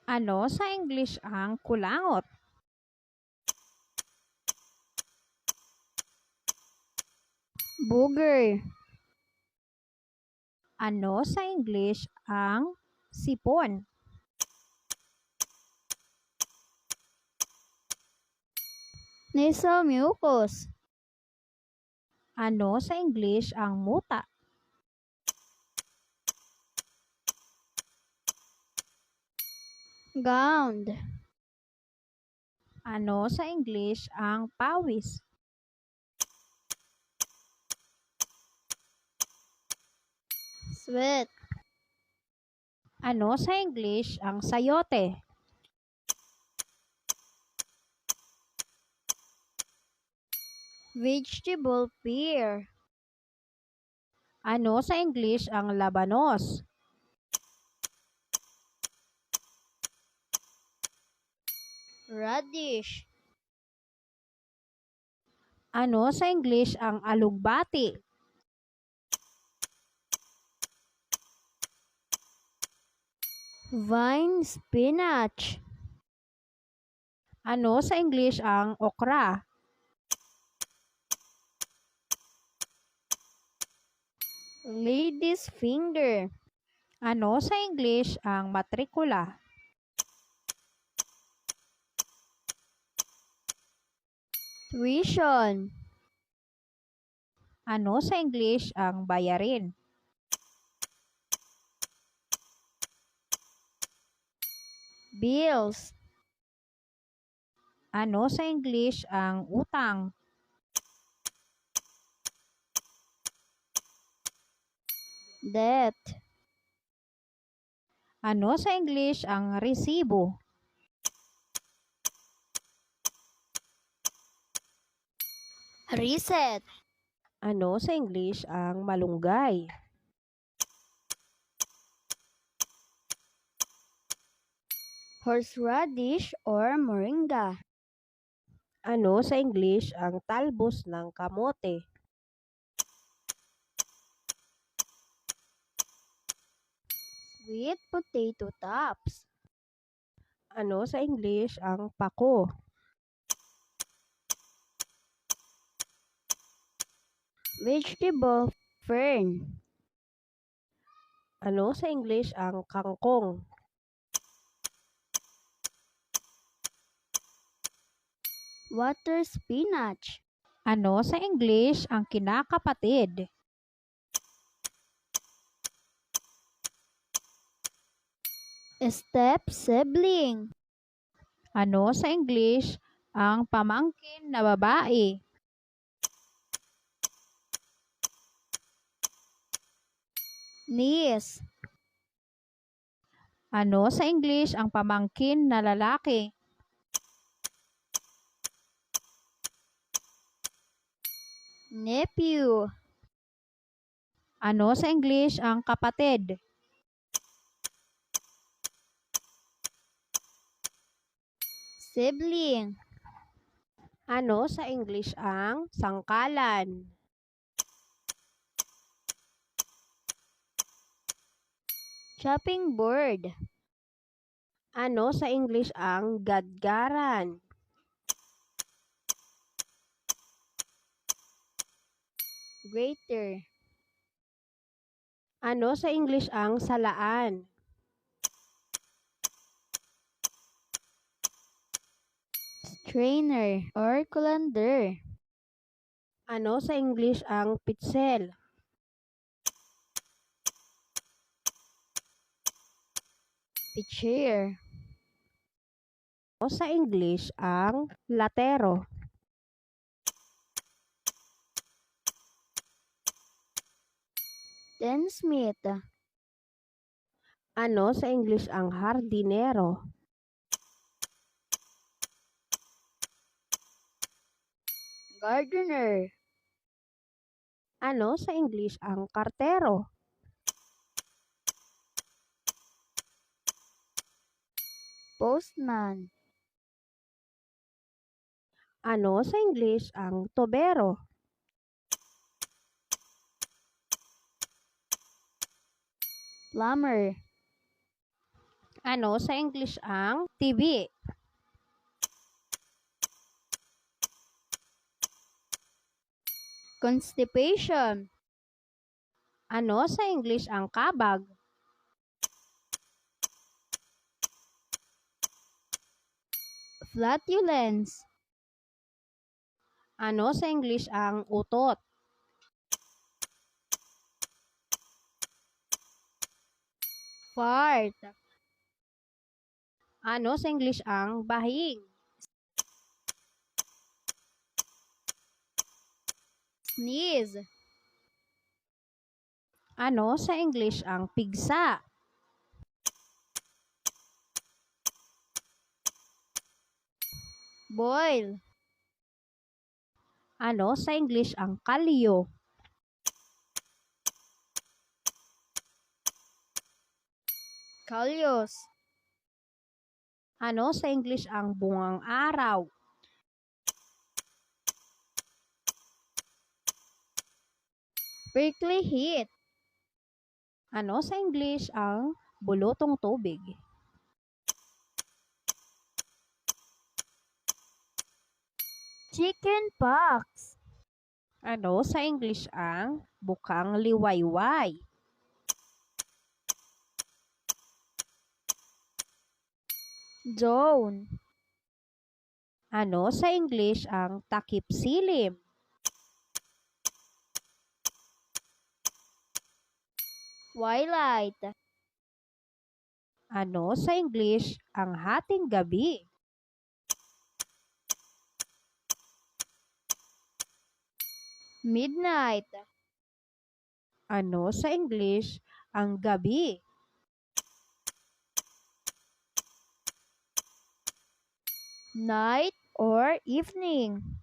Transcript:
Ano sa English ang kulangot? Booger. Ano sa English ang sipon? Nasal mucus. Ano sa English ang muta? Gound. Ano sa English ang pawis? Sweat. Ano sa English ang sayote? Vegetable pear. Ano sa English ang labanos? Radish. Ano sa English ang alugbati? Vine spinach. Ano sa English ang okra? Lady's finger. Ano sa English ang matrikula? Tuition. Ano sa English ang bayarin? Bills. Ano sa English ang utang? Debt. Ano sa English ang resibo? Reset. Ano sa English ang malunggay? Horseradish or moringa. Ano sa English ang talbos ng kamote? Sweet potato tops. Ano sa English ang pako? Vegetable fern. Ano sa English ang kangkong? Water spinach. Ano sa English ang kinakapatid? Step sibling. Ano sa English ang pamangkin na babae? Niece. Ano sa English ang pamangkin na lalaki? Nephew. Ano sa English ang kapatid? Sibling. Ano sa English ang sangkalan? Chopping board. Ano sa English ang gadgaran? Grater. Ano sa English ang salaan? Strainer or colander. Ano sa English ang pitsel? Pitcher. Ano sa English ang latero? Tinsmith. Ano sa English ang hardinero? Gardener. Ano sa English ang kartero? Postman. Ano sa English ang tobero? Plumber. Ano sa English ang TV? Constipation. Ano sa English ang kabag? Flatulence. Ano sa English ang utot? Fart. Ano sa English ang bahing? Sneeze. Ano sa English ang pigsa? Boil. Ano sa English ang kalyo? Kalyos. Ano sa English ang bungang araw? Prickly heat. Ano sa English ang bulutong tubig? Chicken pox. Ano sa English ang bukang liwayway? Zone. Ano sa English ang takip silim? Twilight. Ano sa English ang hating gabi? Midnight. Ano sa English ang gabi? Night or evening.